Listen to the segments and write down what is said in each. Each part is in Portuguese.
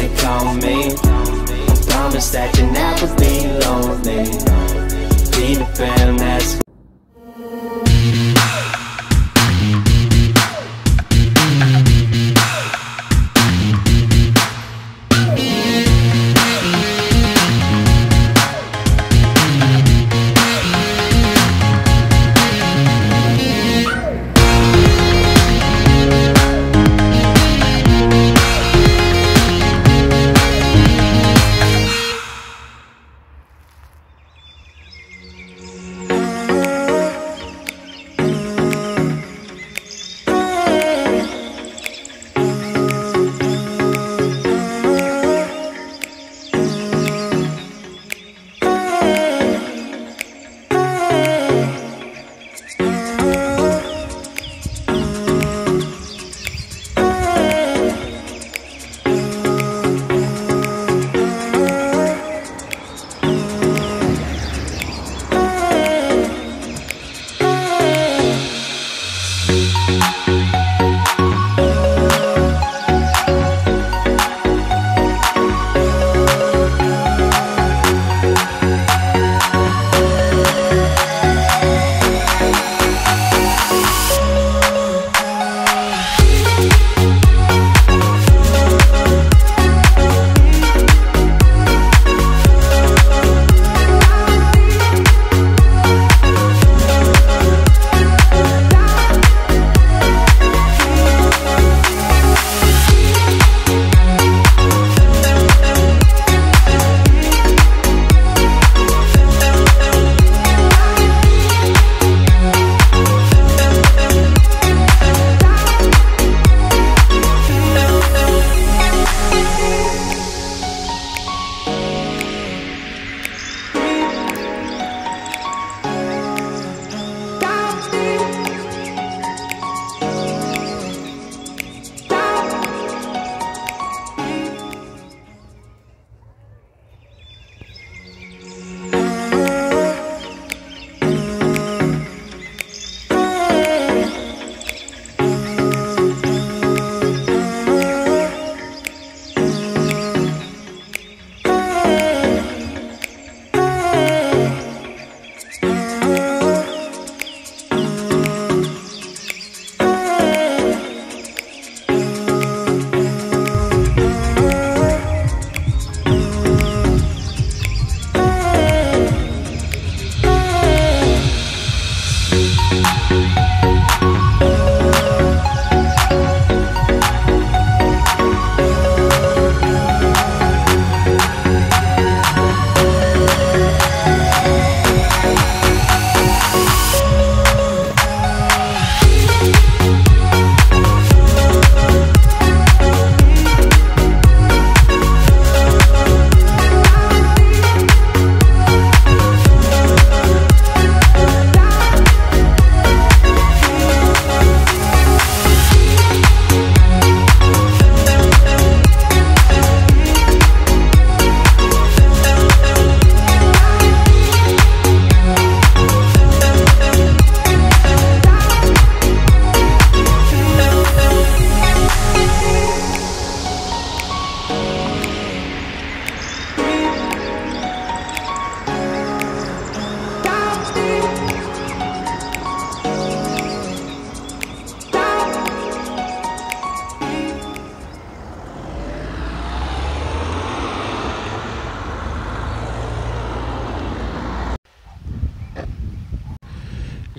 can call me. I promise that you'll never be lonely. Be the fam, that's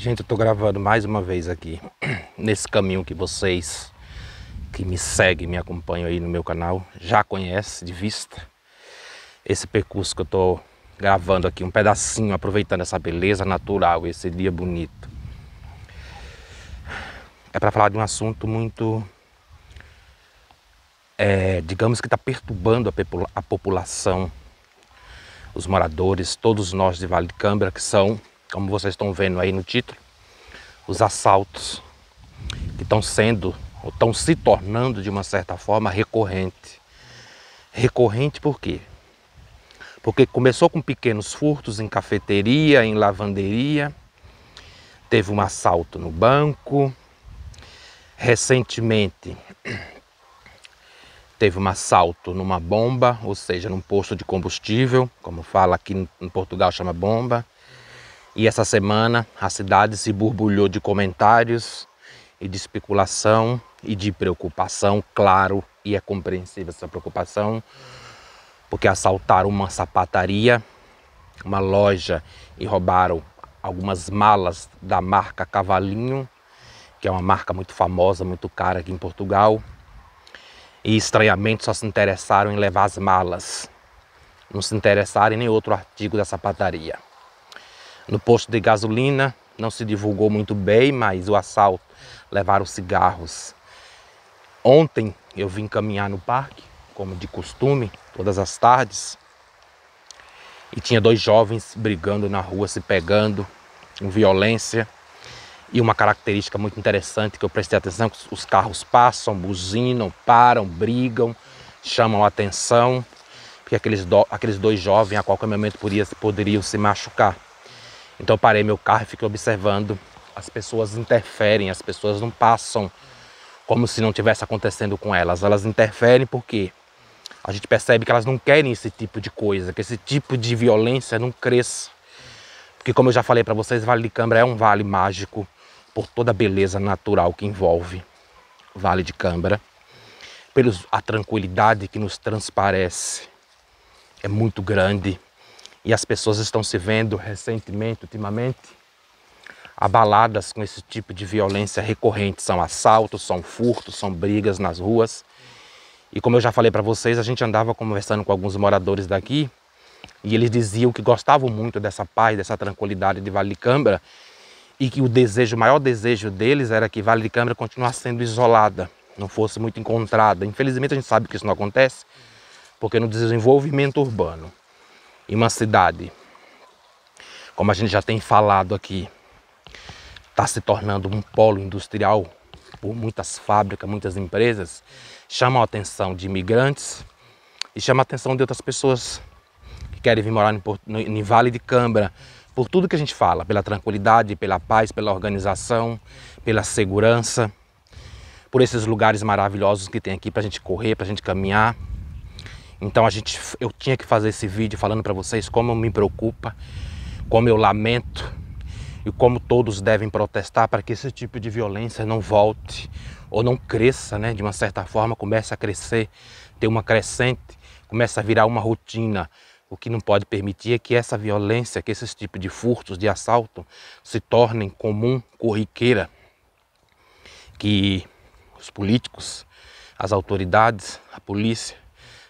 Gente, eu tô gravando mais uma vez aqui, nesse caminho que vocês que me seguem, me acompanham aí no meu canal, já conhecem de vista. Esse percurso que eu tô gravando aqui, um pedacinho, aproveitando essa beleza natural, esse dia bonito. É para falar de um assunto muito, digamos que está perturbando a população, os moradores, todos nós de Vale de Câmara, que são, como vocês estão vendo aí no título, os assaltos que estão sendo, ou estão se tornando de uma certa forma recorrente. Recorrente por quê? Porque começou com pequenos furtos em cafeteria, em lavanderia, teve um assalto no banco, recentemente teve um assalto numa bomba, ou seja, num posto de combustível, como fala aqui em Portugal, chama bomba. E essa semana a cidade se borbulhou de comentários e de especulação e de preocupação, claro, e é compreensível essa preocupação, porque assaltaram uma sapataria, uma loja, e roubaram algumas malas da marca Cavalinho, que é uma marca muito famosa, muito cara aqui em Portugal. E estranhamente só se interessaram em levar as malas, não se interessaram em nenhum outro artigo da sapataria. No posto de gasolina não se divulgou muito bem, mas o assalto, levaram cigarros. Ontem eu vim caminhar no parque, como de costume, todas as tardes, e tinha 2 jovens brigando na rua, se pegando, com violência. E uma característica muito interessante que eu prestei atenção, que os carros passam, buzinam, param, brigam, chamam a atenção, porque aqueles 2 jovens a qualquer momento poderiam se machucar. Então eu parei meu carro e fiquei observando. As pessoas interferem, as pessoas não passam como se não tivesse acontecendo com elas. Elas interferem porque a gente percebe que elas não querem esse tipo de coisa, que esse tipo de violência não cresça. Porque, como eu já falei para vocês, Vale de Cambra é um vale mágico por toda a beleza natural que envolve o Vale de Cambra, a tranquilidade que nos transparece é muito grande, e as pessoas estão se vendo recentemente, ultimamente, abaladas com esse tipo de violência recorrente. São assaltos, são furtos, são brigas nas ruas. E como eu já falei para vocês, a gente andava conversando com alguns moradores daqui, e eles diziam que gostavam muito dessa paz, dessa tranquilidade de Vale de Cambra, e que o maior desejo deles era que Vale de Cambra continuasse sendo isolada, não fosse muito encontrada. Infelizmente a gente sabe que isso não acontece, porque no desenvolvimento urbano, em uma cidade, como a gente já tem falado aqui, está se tornando um polo industrial por muitas fábricas, muitas empresas, chama a atenção de imigrantes e chama a atenção de outras pessoas que querem vir morar em Vale de Cambra, por tudo que a gente fala, pela tranquilidade, pela paz, pela organização, pela segurança, por esses lugares maravilhosos que tem aqui para a gente correr, para a gente caminhar. Então eu tinha que fazer esse vídeo falando para vocês como me preocupa, como eu lamento e como todos devem protestar para que esse tipo de violência não volte ou não cresça, né? De uma certa forma comece a crescer, ter uma crescente, comece a virar uma rotina. O que não pode permitir é que essa violência, que esses tipos de furtos, de assalto, se tornem comum, corriqueira. Que os políticos, as autoridades, a polícia,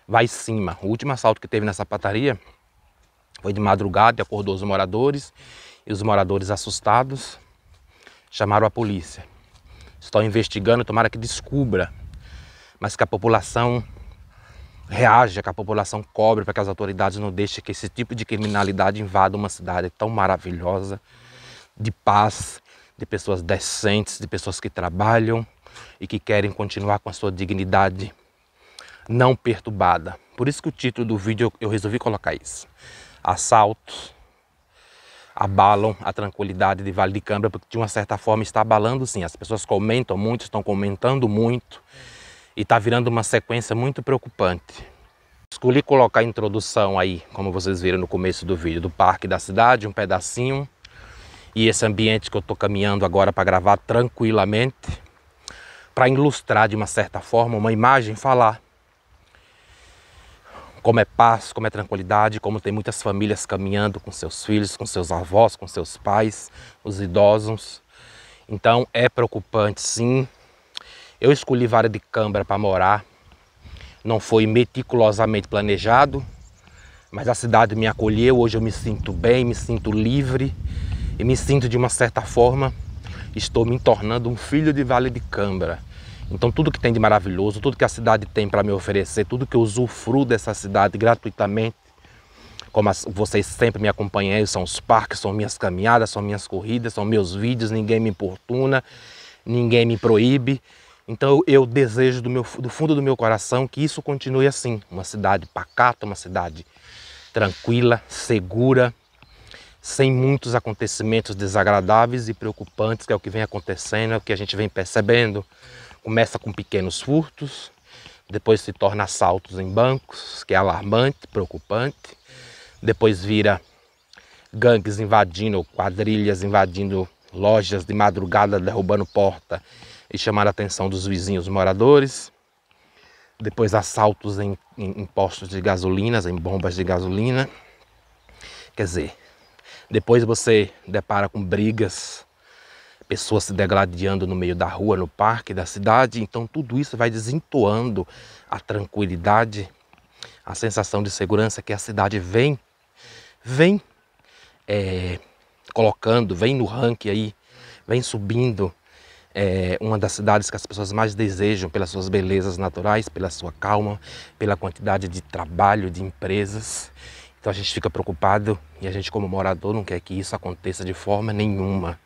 vai em cima. O último assalto que teve nessa sapataria foi de madrugada e acordou os moradores. E os moradores, assustados, chamaram a polícia. Estão investigando, tomara que descubra, mas que a população reaja, que a população cobre, para que as autoridades não deixem que esse tipo de criminalidade invada uma cidade tão maravilhosa, de paz, de pessoas decentes, de pessoas que trabalham e que querem continuar com a sua dignidade não perturbada. Por isso que o título do vídeo eu resolvi colocar isso. Assaltos abalam a tranquilidade de Vale de Cambra, porque de uma certa forma está abalando sim. As pessoas comentam muito, estão comentando muito, e está virando uma sequência muito preocupante. Escolhi colocar a introdução aí, como vocês viram no começo do vídeo, do parque da cidade, um pedacinho. E esse ambiente que eu estou caminhando agora para gravar tranquilamente, para ilustrar de uma certa forma, uma imagem, falar como é paz, como é tranquilidade, como tem muitas famílias caminhando com seus filhos, com seus avós, com seus pais, os idosos. Então é preocupante sim. Eu escolhi Vale de Cambra para morar, não foi meticulosamente planejado, mas a cidade me acolheu. Hoje eu me sinto bem, me sinto livre e me sinto de uma certa forma, estou me tornando um filho de Vale de Cambra. Então tudo que tem de maravilhoso, tudo que a cidade tem para me oferecer, tudo que eu usufruo dessa cidade gratuitamente, como vocês sempre me acompanham, são os parques, são minhas caminhadas, são minhas corridas, são meus vídeos, ninguém me importuna, ninguém me proíbe. Então eu desejo do fundo do meu coração que isso continue assim, uma cidade pacata, uma cidade tranquila, segura, sem muitos acontecimentos desagradáveis e preocupantes, que é o que vem acontecendo, é o que a gente vem percebendo. Começa com pequenos furtos, depois se torna assaltos em bancos, que é alarmante, preocupante, depois vira gangues invadindo, quadrilhas invadindo lojas de madrugada, derrubando porta e chamando a atenção dos vizinhos moradores. Depois assaltos em postos de gasolina, em bombas de gasolina. Quer dizer, depois você depara com brigas, pessoas se degladiando no meio da rua, no parque da cidade. Então tudo isso vai desentoando a tranquilidade, a sensação de segurança que a cidade vem colocando, vem no ranking aí, vem subindo. Uma das cidades que as pessoas mais desejam pelas suas belezas naturais, pela sua calma, pela quantidade de trabalho, de empresas. Então a gente fica preocupado e a gente, como morador, não quer que isso aconteça de forma nenhuma.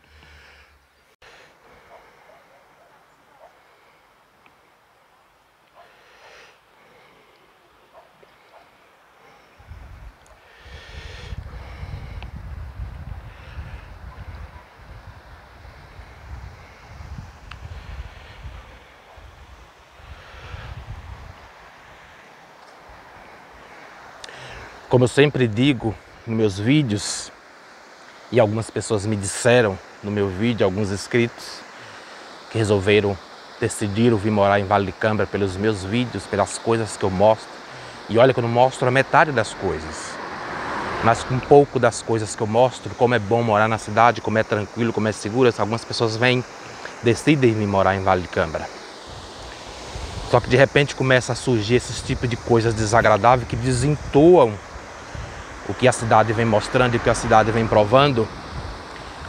Como eu sempre digo nos meus vídeos, e algumas pessoas me disseram no meu vídeo, alguns inscritos, que decidiram vir morar em Vale de Câmara pelos meus vídeos, pelas coisas que eu mostro. E olha que eu não mostro a metade das coisas, mas com um pouco das coisas que eu mostro, como é bom morar na cidade, como é tranquilo, como é seguro, algumas pessoas decidem vir morar em Vale de Câmara. Só que de repente começa a surgir esses tipos de coisas desagradáveis que desentoam o que a cidade vem mostrando e o que a cidade vem provando,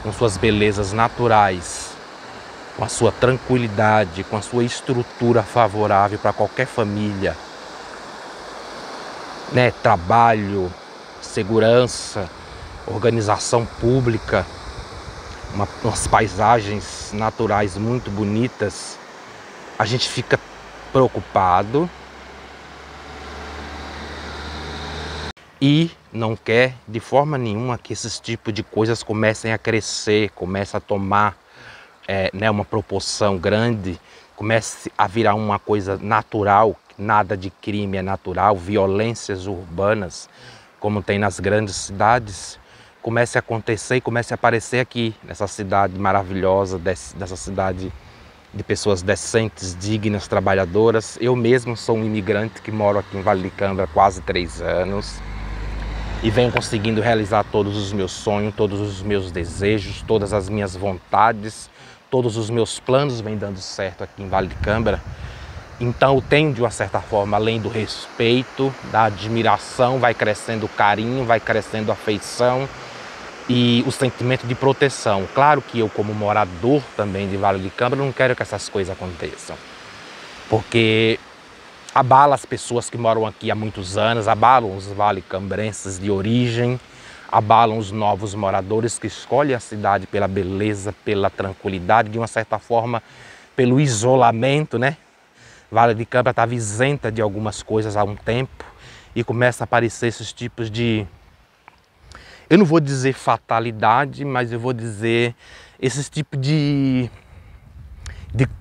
com suas belezas naturais, com a sua tranquilidade, com a sua estrutura favorável para qualquer família, né? Trabalho, segurança, organização pública, umas paisagens naturais muito bonitas. A gente fica preocupado e não quer de forma nenhuma que esses tipos de coisas comecem a crescer, comecem a tomar uma proporção grande, comece a virar uma coisa natural. Nada de crime é natural, violências urbanas, como tem nas grandes cidades, comece a acontecer e comece a aparecer aqui, nessa cidade maravilhosa, dessa cidade de pessoas decentes, dignas, trabalhadoras. Eu mesmo sou um imigrante que moro aqui em Vale de Câmara há quase 3 anos e venho conseguindo realizar todos os meus sonhos, todos os meus desejos, todas as minhas vontades, todos os meus planos vêm dando certo aqui em Vale de Câmara. Então eu tenho, de uma certa forma, além do respeito, da admiração, vai crescendo o carinho, vai crescendo a afeição e o sentimento de proteção. Claro que eu, como morador também de Vale de Câmara, não quero que essas coisas aconteçam, porque abala as pessoas que moram aqui há muitos anos, abalam os vale-cambrenses de origem, abalam os novos moradores que escolhem a cidade pela beleza, pela tranquilidade, de uma certa forma, pelo isolamento, né? Vale de Câmara estava isenta de algumas coisas há um tempo e começa a aparecer esses tipos de, eu não vou dizer fatalidade, mas eu vou dizer esses tipos de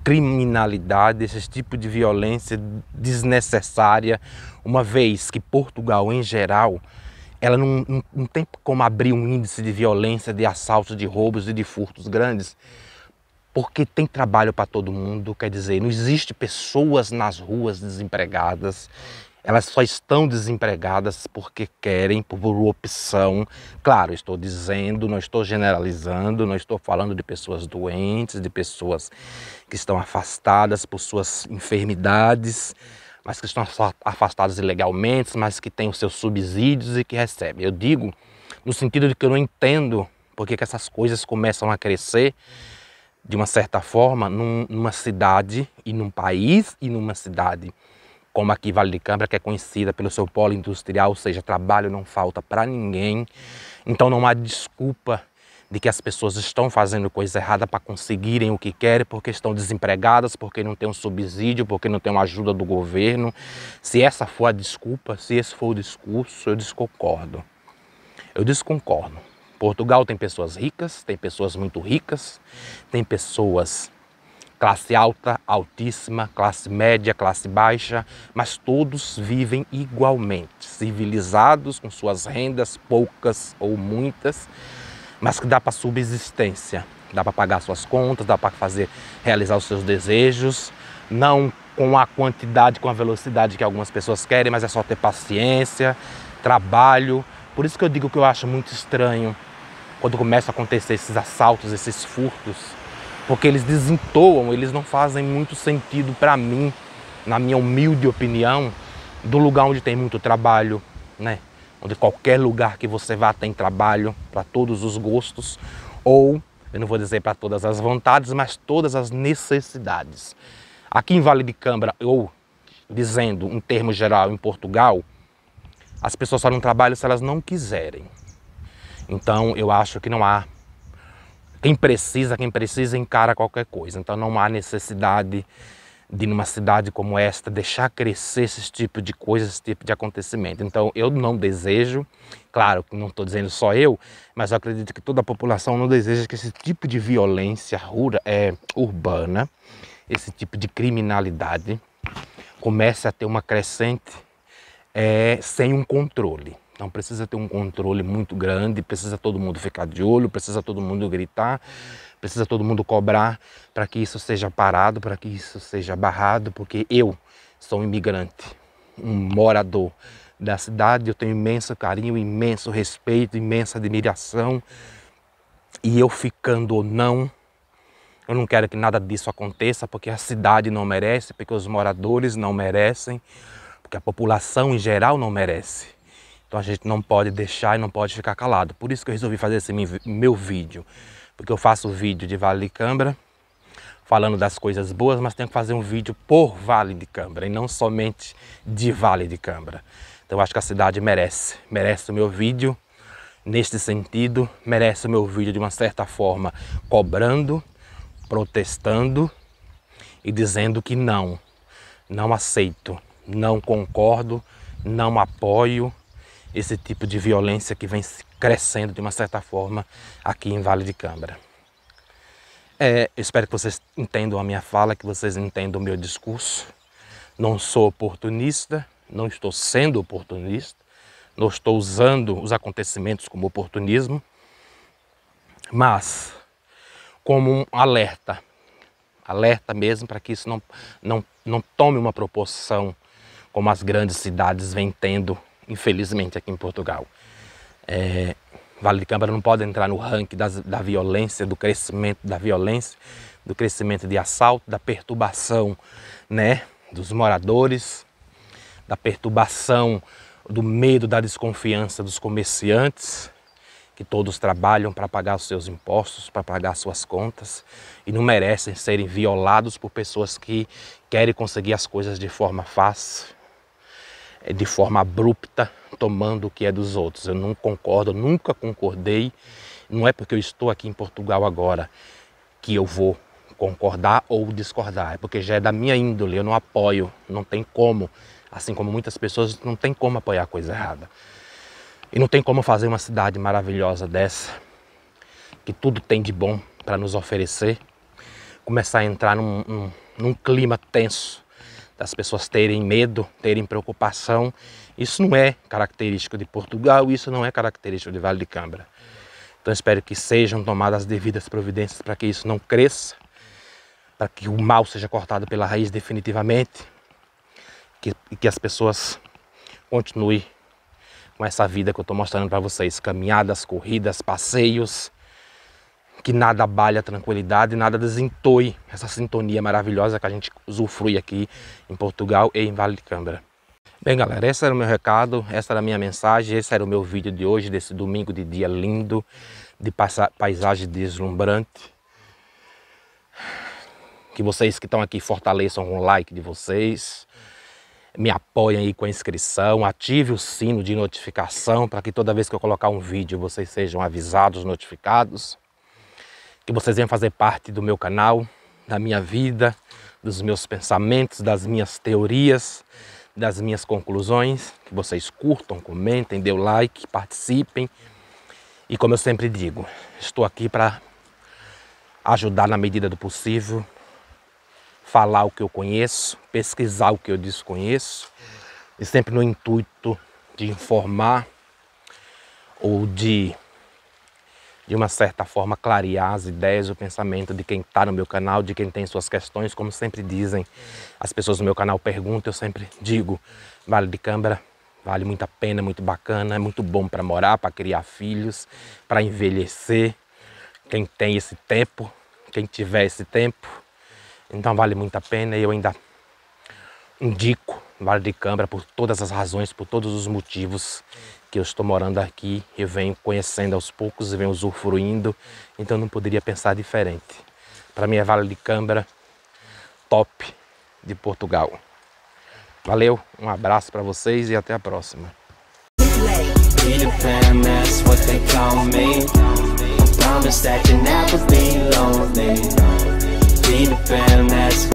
criminalidade, esse tipo de violência desnecessária, uma vez que Portugal, em geral, ela não tem como abrir um índice de violência, de assaltos, de roubos e de furtos grandes, porque tem trabalho para todo mundo. Quer dizer, não existe pessoas nas ruas desempregadas, elas só estão desempregadas porque querem, por opção. Claro, estou dizendo, não estou generalizando, não estou falando de pessoas doentes, de pessoas que estão afastadas por suas enfermidades, mas que estão afastadas ilegalmente, mas que têm os seus subsídios e que recebem. Eu digo no sentido de que eu não entendo porque que essas coisas começam a crescer, de uma certa forma, numa cidade e num país e numa cidade como aqui Vale de Câmara, que é conhecida pelo seu polo industrial, ou seja, trabalho não falta para ninguém. Então não há desculpa de que as pessoas estão fazendo coisa errada para conseguirem o que querem, porque estão desempregadas, porque não tem um subsídio, porque não tem uma ajuda do governo. Se essa for a desculpa, se esse for o discurso, eu desconcordo. Eu desconcordo. Portugal tem pessoas ricas, tem pessoas muito ricas, tem pessoas classe alta, altíssima, classe média, classe baixa, mas todos vivem igualmente, civilizados, com suas rendas, poucas ou muitas, mas que dá para subsistência, dá para pagar suas contas, dá para realizar os seus desejos, não com a quantidade, com a velocidade que algumas pessoas querem, mas é só ter paciência, trabalho. Por isso que eu digo que eu acho muito estranho quando começam a acontecer esses assaltos, esses furtos, porque eles desentoam, eles não fazem muito sentido para mim, na minha humilde opinião, do lugar onde tem muito trabalho, né? Onde qualquer lugar que você vá tem trabalho para todos os gostos, ou, eu não vou dizer para todas as vontades, mas todas as necessidades. Aqui em Vale de Cambra, ou dizendo em termos geral em Portugal, as pessoas só não trabalham se elas não quiserem. Então eu acho que não há, quem precisa encara qualquer coisa. Então não há necessidade de, numa cidade como esta, deixar crescer esse tipo de coisa, esse tipo de acontecimento. Então eu não desejo, claro que não estou dizendo só eu, mas eu acredito que toda a população não deseja que esse tipo de violência urbana, esse tipo de criminalidade comece a ter uma crescente sem um controle. Então precisa ter um controle muito grande, precisa todo mundo ficar de olho, precisa todo mundo gritar, precisa todo mundo cobrar para que isso seja parado, para que isso seja barrado, porque eu sou um imigrante, um morador da cidade, eu tenho imenso carinho, imenso respeito, imensa admiração, e eu ficando ou não, eu não quero que nada disso aconteça, porque a cidade não merece, porque os moradores não merecem, porque a população em geral não merece. Então a gente não pode deixar e não pode ficar calado. Por isso que eu resolvi fazer esse meu vídeo. Porque eu faço vídeo de Vale de Cambra, falando das coisas boas, mas tenho que fazer um vídeo por Vale de Cambra e não somente de Vale de Cambra. Então eu acho que a cidade merece o meu vídeo neste sentido, merece o meu vídeo de uma certa forma cobrando, protestando e dizendo que não aceito, não concordo, não apoio esse tipo de violência que vem crescendo de uma certa forma aqui em Vale de Cambra. Eu espero que vocês entendam a minha fala, que vocês entendam o meu discurso. Não sou oportunista, não estou sendo oportunista, não estou usando os acontecimentos como oportunismo, mas como um alerta mesmo para que isso não tome uma proporção como as grandes cidades vêm tendo, infelizmente, aqui em Portugal. Vale de Cambra não pode entrar no ranking da violência, do crescimento da violência, do crescimento de assalto, da perturbação, né, dos moradores, da perturbação, do medo, da desconfiança dos comerciantes, que todos trabalham para pagar os seus impostos, para pagar suas contas e não merecem serem violados por pessoas que querem conseguir as coisas de forma fácil, de forma abrupta, tomando o que é dos outros. Eu não concordo, nunca concordei. Não é porque eu estou aqui em Portugal agora que eu vou concordar ou discordar, é porque já é da minha índole, eu não apoio, não tem como, assim como muitas pessoas, não tem como apoiar coisa errada. E não tem como fazer uma cidade maravilhosa dessa, que tudo tem de bom para nos oferecer, começar a entrar num clima tenso, das pessoas terem medo, terem preocupação. Isso não é característico de Portugal, isso não é característico de Vale de Cambra. Então espero que sejam tomadas as devidas providências para que isso não cresça, para que o mal seja cortado pela raiz definitivamente, e que as pessoas continuem com essa vida que eu estou mostrando para vocês, caminhadas, corridas, passeios, que nada abale a tranquilidade, nada desentoe essa sintonia maravilhosa que a gente usufrui aqui em Portugal e em Vale de Cambra. Bem, galera, esse era o meu recado, essa era a minha mensagem, esse era o meu vídeo de hoje, desse domingo de dia lindo, de paisagem deslumbrante. Que vocês que estão aqui fortaleçam com o like de vocês, me apoiem aí com a inscrição, ative o sino de notificação para que toda vez que eu colocar um vídeo vocês sejam avisados, notificados. Que vocês venham fazer parte do meu canal, da minha vida, dos meus pensamentos, das minhas teorias, das minhas conclusões. Que vocês curtam, comentem, dê o like, participem. E como eu sempre digo, estou aqui para ajudar na medida do possível falar o que eu conheço, pesquisar o que eu desconheço, e sempre no intuito de informar ou de uma certa forma clarear as ideias, o pensamento de quem está no meu canal, de quem tem suas questões. Como sempre dizem, as pessoas no meu canal perguntam, eu sempre digo, Vale de Câmara vale muito a pena, é muito bacana, é muito bom para morar, para criar filhos, para envelhecer, quem tem esse tempo, quem tiver esse tempo, então vale muito a pena. E eu ainda indico Vale de Câmara por todas as razões, por todos os motivos que eu estou morando aqui, eu venho conhecendo aos poucos e venho usufruindo, então não poderia pensar diferente. Para mim é Vale de Câmara, top de Portugal. Valeu, um abraço para vocês e até a próxima.